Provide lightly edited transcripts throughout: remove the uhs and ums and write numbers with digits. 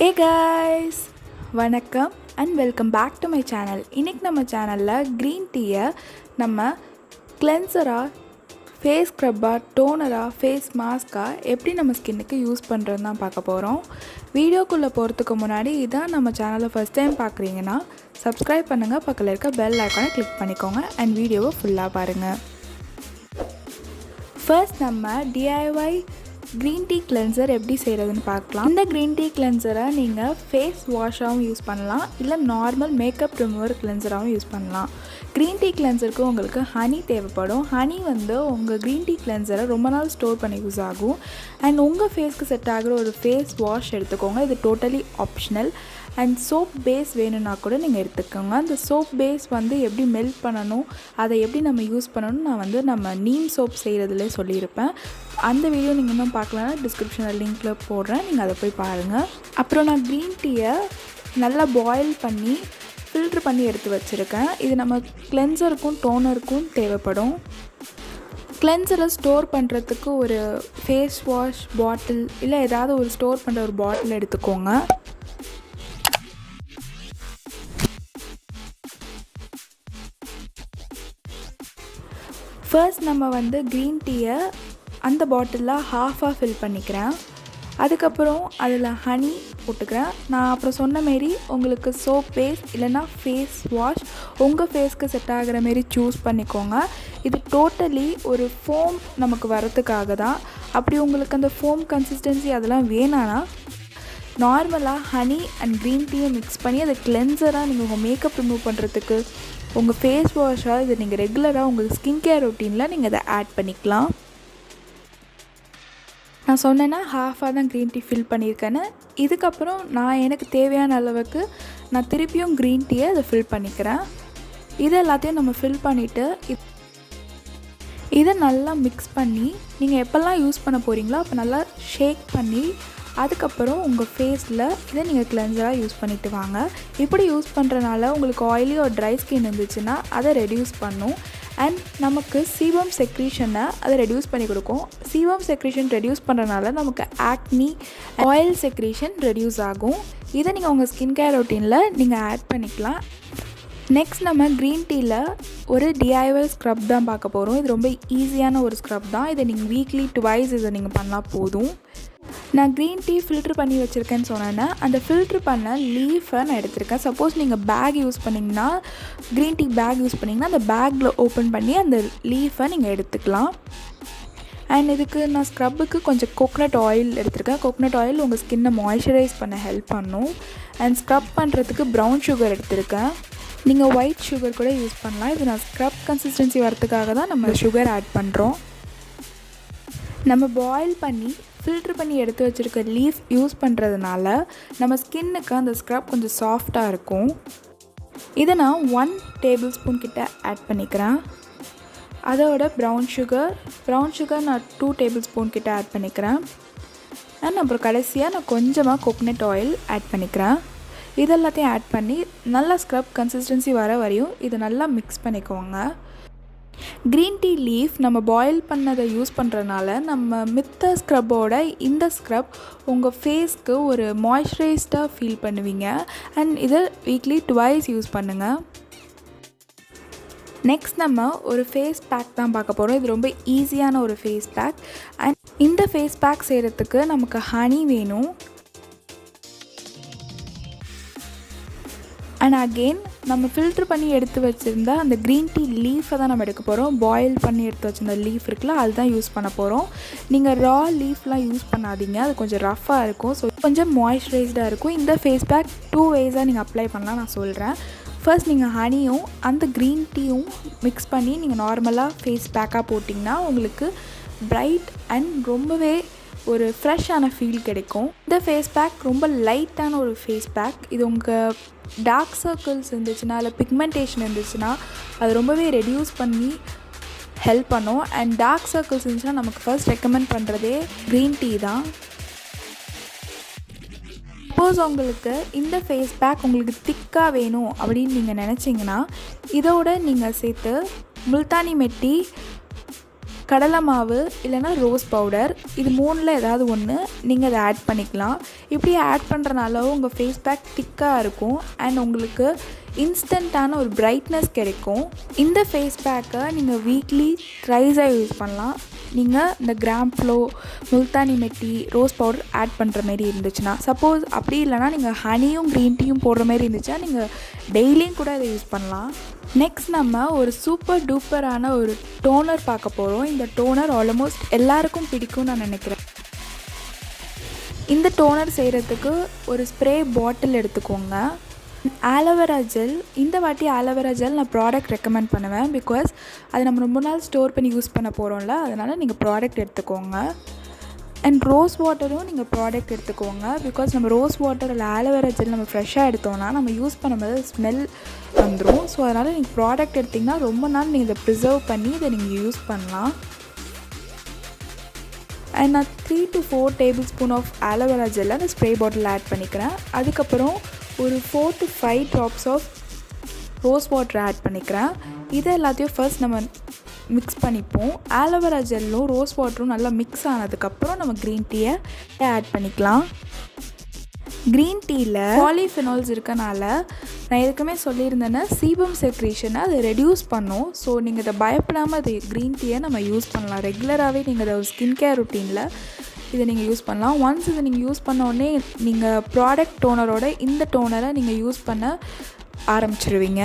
Hey guys, வணக்கம் and welcome back to my channel. இன்றைக்கி நம்ம சேனலில் க்ரீன் டீயை நம்ம கிளென்சராக, ஃபேஸ் ஸ்க்ரப்பாக, டோனராக, ஃபேஸ் மாஸ்காக எப்படி நம்ம ஸ்கின்னுக்கு யூஸ் பண்ணுறதுன்னு தான் பார்க்க போகிறோம். வீடியோக்குள்ளே போகிறதுக்கு முன்னாடி இதான் நம்ம சேனலை ஃபஸ்ட் டைம் பார்க்குறீங்கன்னா சப்ஸ்கிரைப் பண்ணுங்கள், பக்கத்தில் இருக்க பெல் ஐக்கானை கிளிக் பண்ணிக்கோங்க அண்ட் வீடியோவை ஃபுல்லாக பாருங்கள். ஃபர்ஸ்ட் நம்ம DIY க்ரீன் டீ கிளென்சர் எப்படி செய்கிறதுன்னு பார்க்கலாம். இந்த க்ரீன் டீ கிளென்சரை நீங்கள் ஃபேஸ் வாஷாகவும் யூஸ் பண்ணலாம், இல்லை நார்மல் மேக்கப் ரிமூவர் கிளென்சராகவும் யூஸ் பண்ணலாம். க்ரீன் டீ கிளென்சருக்கு உங்களுக்கு ஹனி தேவைப்படும். ஹனி உங்கள் க்ரீன் டீ கிளென்சரை ரொம்ப நாள் ஸ்டோர் பண்ணி யூஸ் ஆகும். அண்ட் உங்கள் ஃபேஸ்க்கு செட் ஆகிற ஒரு ஃபேஸ் வாஷ் எடுத்துக்கோங்க. இது totally optional. And soap face வேணும்னா கூட நீங்கள் எடுத்துக்கோங்க. அந்த சோப் பேஸ் எப்படி மெல்ட் பண்ணணும், அதை எப்படி நம்ம யூஸ் பண்ணணும் நான் நம்ம நீம் சோப் செய்கிறதுலே சொல்லியிருப்பேன். அந்த வீடியோ நீங்கள் இன்னும் பார்க்கலன்னா டிஸ்கிரிப்ஷனில் லிங்க்கில் போடுறேன், நீங்கள் அதை போய் பாருங்கள். அப்புறம் நான் க்ரீன் டீயை நல்லா பாயில் பண்ணி ஃபில்ட்ரு பண்ணி எடுத்து வச்சுருக்கேன். இது நம்ம கிளென்சருக்கும் டோனருக்கும் தேவைப்படும். கிளென்சரை ஸ்டோர் பண்ணுறதுக்கு ஒரு ஃபேஸ் வாஷ் பாட்டில் இல்லை ஏதாவது ஒரு ஸ்டோர் பண்ணுற ஒரு பாட்டில் எடுத்துக்கோங்க. ஃபர்ஸ்ட் நம்ம க்ரீன் டீயை அந்த பாட்டிலில் ஹாஃபாக ஃபில் பண்ணிக்கிறேன். அதுக்கப்புறம் அதில் ஹனி போட்டுக்கிறேன். நான் அப்புறம் சொன்ன மாரி உங்களுக்கு சோப் பேஸ் இல்லைன்னா ஃபேஸ் வாஷ் உங்கள் ஃபேஸ்க்கு செட் ஆகிற மாரி சூஸ் பண்ணிக்கோங்க. இது டோட்டலி ஒரு ஃபோம் நமக்கு வரத்துக்காக தான். அப்படி உங்களுக்கு அந்த ஃபோம் கன்சிஸ்டன்சி அதெல்லாம் வேணான்னா நார்மலாக ஹனி அண்ட் க்ரீன் டீயை மிக்ஸ் பண்ணி அதை கிளென்சராக நீங்கள் உங்கள் மேக்கப் ரிமூவ் பண்ணுறதுக்கு, உங்கள் ஃபேஸ் வாஷாக இதை நீங்கள் ரெகுலராக உங்கள் ஸ்கின் கேர் ரொட்டீனில் நீங்கள் இதை ஆட் பண்ணிக்கலாம். நான் சொன்னேன்னா ஹாஃபாக தான் க்ரீன் டீ ஃபில் பண்ணியிருக்கேன்னு. இதுக்கப்புறம் எனக்கு தேவையான அளவுக்கு நான் திருப்பியும் க்ரீன் டீயை அதை ஃபில் பண்ணிக்கிறேன். இது எல்லாத்தையும் நம்ம ஃபில் பண்ணிவிட்டு இதை நல்லா மிக்ஸ் பண்ணி நீங்கள் எப்போல்லாம் யூஸ் பண்ண போகிறீங்களோ அப்போ நல்லா ஷேக் பண்ணி அதுக்கப்புறம் உங்கள் ஃபேஸில் இதை நீங்கள் கிளென்சராக யூஸ் பண்ணிவிட்டு வாங்க. இப்படி யூஸ் பண்ணுறனால உங்களுக்கு ஆயிலி ஒரு ட்ரை ஸ்கின் இருந்துச்சுன்னா அதை ரெடியூஸ் பண்ணும். அண்ட் நமக்கு சீபம் செக்ரீஷனை அதை ரெடியூஸ் பண்ணி கொடுக்கும். சீபம் செக்ரீஷன் ரெடியூஸ் பண்ணுறனால நமக்கு ஆக்னி, ஆயில் செக்ரீஷன் ரெடியூஸ் ஆகும். இதை நீங்கள் உங்கள் ஸ்கின் கேர் ரொட்டீனில் நீங்கள் ஆட் பண்ணிக்கலாம். நெக்ஸ்ட் நம்ம க்ரீன் டீயில் ஒரு DIY ஸ்க்ரப் தான் பார்க்க போகிறோம். இது ரொம்ப ஈஸியான ஒரு ஸ்க்ரப் தான். இதை நீங்கள் வீக்லி ட்வைஸ் இதை நீங்கள் பண்ணால் போதும். நான் க்ரீன் டீ ஃபில்ட்ரு பண்ணி வச்சுருக்கேன்னு சொன்னேன்னா அந்த ஃபில்ட்ரு பண்ண லீஃபை நான் எடுத்திருக்கேன். சப்போஸ் நீங்கள் பேக் யூஸ் பண்ணிங்கன்னா, க்ரீன் டீ பேக் யூஸ் பண்ணிங்கன்னா அந்த பேக்கில் ஓப்பன் பண்ணி அந்த லீஃபை நீங்கள் எடுத்துக்கலாம். அண்ட் இதுக்கு நான் ஸ்க்ரப்புக்கு கொஞ்சம் கோகனட் ஆயில் எடுத்திருக்கேன். கோகனட் ஆயில் உங்கள் ஸ்கின்னை மாய்ஸ்சரைஸ் பண்ண ஹெல்ப் பண்ணும். அண்ட் ஸ்க்ரப் பண்ணுறதுக்கு ப்ரௌன் சுகர் எடுத்திருக்கேன். நீங்கள் ஒயிட் சுகர் கூட யூஸ் பண்ணலாம். இது நான் ஸ்க்ரப் கன்சிஸ்டன்சி வரத்துக்காக தான் நம்ம சுகர் ஆட் பண்ணுறோம். நம்ம பாயில் பண்ணி ஃபில்ட்ரு பண்ணி எடுத்து வச்சுருக்க லீஃப் யூஸ் பண்ணுறதுனால நம்ம ஸ்கின்னுக்கு அந்த ஸ்க்ரப் கொஞ்சம் சாஃப்டாக இருக்கும். இதை நான் 1 டேபிள் ஸ்பூன் கிட்ட ஆட் பண்ணிக்கிறேன். அதோட ப்ரௌன் சுகர் நான் 2 டேபிள் ஸ்பூன் கிட்ட ஆட் பண்ணிக்கிறேன். அண்ட் அப்புறம் கடைசியாக நான் கொஞ்சமாக கோகனட் ஆயில் ஆட் பண்ணிக்கிறேன். இதெல்லாத்தையும் ஆட் பண்ணி நல்லா ஸ்க்ரப் கன்சிஸ்டன்சி வர வரையும் இதை நல்லா மிக்ஸ் பண்ணிக்கோங்க. க்ரீன் டீ லீஃப் நம்ம பாயில் பண்ணதை யூஸ் பண்ணுறதுனால நம்ம மித்த ஸ்க்ரப்போட இந்த ஸ்க்ரப் உங்கள் ஃபேஸ்க்கு ஒரு மாய்ஸ்சரைஸ்டாக ஃபீல் பண்ணுவீங்க. அண்ட் இதை வீக்லி ட்வைஸ் யூஸ் பண்ணுங்கள். நெக்ஸ்ட் நம்ம ஒரு ஃபேஸ் பேக் தான் பார்க்க போகிறோம். இது ரொம்ப ஈஸியான ஒரு ஃபேஸ் பேக். அண்ட் இந்த ஃபேஸ் பேக் செய்கிறதுக்கு நமக்கு ஹனி வேணும். அண்ட் அகெயின் நம்ம ஃபில்ட்ரு பண்ணி எடுத்து வச்சுருந்த அந்த க்ரீன் டீ லீஃபை தான் நம்ம எடுக்க போகிறோம். பாயில் பண்ணி எடுத்து வச்சுருந்த லீஃப் இருக்குல்ல, அதுதான் யூஸ் பண்ண போகிறோம். நீங்கள் ரா லீஃப்லாம் யூஸ் பண்ணாதீங்க, அது கொஞ்சம் ரஃப்பாக இருக்கும். ஸோ கொஞ்சம் மாய்ஸ்சரைஸ்டாக இருக்கும். இந்த ஃபேஸ் பேக் 2 வேஸாக நீங்கள் அப்ளை பண்ணலாம் நான் சொல்கிறேன். ஃபர்ஸ்ட் நீங்கள் ஹனியும் அந்த க்ரீன் டீயும் மிக்ஸ் பண்ணி நீங்கள் நார்மலாக ஃபேஸ் பேக்காக போட்டிங்கன்னா உங்களுக்கு பிரைட் அண்ட் ரொம்பவே ஒரு ஃப்ரெஷ்ஷான ஃபீல் கிடைக்கும். இந்த ஃபேஸ் பேக் ரொம்ப லைட்டான ஒரு ஃபேஸ் பேக். இது உங்கள் டார்க் சர்க்கிள்ஸ் இருந்துச்சுன்னா இல்லை பிக்மெண்டேஷன் இருந்துச்சுன்னா அது ரொம்பவே ரெடியூஸ் பண்ணி ஹெல்ப் பண்ணும். அண்ட் டார்க் சர்க்கிள்ஸ் இருந்துச்சுன்னா நமக்கு ஃபர்ஸ்ட் ரெக்கமெண்ட் பண்ணுறதே க்ரீன் டீ தான். சப்போஸ் உங்களுக்கு இந்த ஃபேஸ் பேக் உங்களுக்கு திக்காக வேணும் அப்படின்னு நீங்கள் நினச்சிங்கன்னா இதோட நீங்கள் சேர்த்து முல்தானி மெட்டி கடலை மாவு இல்லைனா ரோஸ் பவுடர், இது 3ல் ஏதாவது ஒன்று நீங்கள் அதை ஆட் பண்ணிக்கலாம். இப்படி ஆட் பண்ணுறனால உங்கள் ஃபேஸ் பேக் திக்காக இருக்கும் அண்ட் உங்களுக்கு இன்ஸ்டண்ட்டான ஒரு பிரைட்னஸ் கிடைக்கும். இந்த ஃபேஸ் பேக்கை நீங்கள் வீக்லி த்ரைஸாக யூஸ் பண்ணலாம். நீங்கள் இந்த கிராம் ஃப்ளோ, முல்தானி மெட்டி, ரோஸ் பவுடர் ஆட் பண்ணுற மாரி இருந்துச்சுன்னா. சப்போஸ் அப்படி இல்லைனா நீங்கள் ஹனியும் க்ரீன் டீயும் போடுற மாரி இருந்துச்சுன்னா நீங்கள் டெய்லியும் கூட இதை யூஸ் பண்ணலாம். நெக்ஸ்ட் நம்ம ஒரு சூப்பர் டூப்பரான ஒரு டோனர் பார்க்க போகிறோம். இந்த டோனர் ஆல்மோஸ்ட் எல்லாருக்கும் பிடிக்கும்னு நான் நினைக்கிறேன். இந்த டோனர் செய்கிறதுக்கு ஒரு ஸ்ப்ரே பாட்டில் எடுத்துக்கோங்க. ஆலோவேரா ஜெல், இந்த வாட்டி ஆலோவேரா ஜெல் நான் ப்ராடக்ட் ரெக்கமெண்ட் பண்ணுவேன். பிகாஸ் அது நம்ம ரொம்ப நாள் ஸ்டோர் பண்ணி யூஸ் பண்ண போகிறோம்ல, அதனால் நீங்கள் ப்ராடக்ட் எடுத்துக்கோங்க. அண்ட் ரோஸ் வாட்டரும் நீங்கள் ப்ராடக்ட் எடுத்துக்கோங்க. பிகாஸ் நம்ம ரோஸ் வாட்டர் இல்லை ஆலோவேரா ஜெல் நம்ம ஃப்ரெஷ்ஷாக எடுத்தோன்னா நம்ம யூஸ் பண்ணும்போது ஸ்மெல் வந்துடும். ஸோ அதனால் நீங்கள் ப்ராடக்ட் எடுத்திங்கன்னா ரொம்ப நாள் நீங்கள் இதை ப்ரிசர்வ் பண்ணி இதை நீங்கள் யூஸ் பண்ணலாம். அண்ட் நான் 3 to 4 table spoon of aloe vera ஜெல்லை அந்த ஸ்ப்ரே பாட்டில் ஆட் பண்ணிக்கிறேன். அதுக்கப்புறம் ஒரு 4 to 5 drops of rose water add பண்ணிக்கிறேன். இதை எல்லாத்தையும் ஃபர்ஸ்ட் நம்ம மிக்ஸ் பண்ணிப்போம். ஆலோவேரா ஜெல்லும் ரோஸ் வாட்டரும் நல்லா மிக்ஸ் ஆனதுக்கப்புறம் நம்ம க்ரீன் டீயை ஆட் பண்ணிக்கலாம். க்ரீன் டீயில் பாலிஃபினால்ஸ் இருக்கனால நான் எதுக்குமே சொல்லியிருந்தேன்னா சீபம் செக்ரேஷனை அதை ரெடியூஸ் பண்ணும். ஸோ நீங்கள் இதை பயப்படாமல் அது க்ரீன் டீயை நம்ம யூஸ் பண்ணலாம். ரெகுலராகவே நீங்கள் அதை ஒரு ஸ்கின் கேர் ரொட்டீனில் இதை நீங்கள் யூஸ் பண்ணலாம். ஒன்ஸ் இதை நீங்கள் யூஸ் பண்ணோடனே நீங்கள் ப்ராடக்ட் டோனரோட இந்த டோனரை நீங்கள் யூஸ் பண்ண ஆரம்பிச்சிருவீங்க.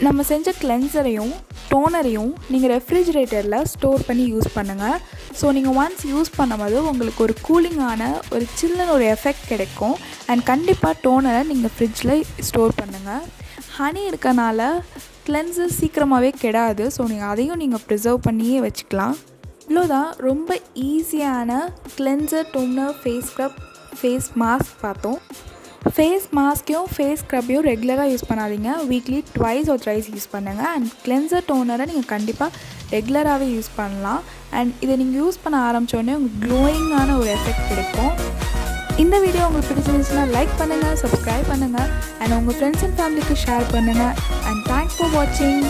நம்ம செஞ்ச கிளென்சரையும் டோனரையும் நீங்கள் ரெஃப்ரிஜிரேட்டரில் ஸ்டோர் பண்ணி யூஸ் பண்ணுங்கள். ஸோ நீங்கள் ஒன்ஸ் யூஸ் பண்ணும்போது உங்களுக்கு ஒரு கூலிங்கான ஒரு சில்லுன்னு ஒரு எஃபெக்ட் கிடைக்கும். அண்ட் கண்டிப்பாக டோனரை நீங்கள் ஃப்ரிட்ஜில் ஸ்டோர் பண்ணுங்கள். ஹனி இருக்கனால கிளென்சர் சீக்கிரமாகவே கெடாது. ஸோ நீங்கள் அதையும் நீங்கள் ப்ரிசர்வ் பண்ணியே வச்சுக்கலாம். இவ்வளோதான், ரொம்ப ஈஸியான cleanser, toner, face scrub, face mask பார்த்தோம். ஃபேஸ் மாஸ்க்கையும் ஃபேஸ் ஸ்க்ரப்பையும் ரெகுலராக யூஸ் பண்ணாதீங்க. Weekly twice or thrice use பண்ணுங்கள். அண்ட் கிளென்சர், டோனரை நீங்கள் கண்டிப்பாக ரெகுலராகவே யூஸ் பண்ணலாம். அண்ட் இதை நீங்கள் யூஸ் பண்ண ஆரம்பித்தோடனே உங்களுக்கு க்ளோயிங்கான ஒரு எஃபெக்ட் கிடைக்கும். இந்த வீடியோ உங்களுக்கு பிடிச்சிருந்துச்சுன்னா லைக் பண்ணுங்கள், சப்ஸ்கிரைப் பண்ணுங்கள் அண்ட் உங்கள் ஃப்ரெண்ட்ஸ் அண்ட் ஃபேமிலிக்கு ஷேர் பண்ணுங்கள். அண்ட் தேங்க்ஸ் ஃபார் வாட்சிங்.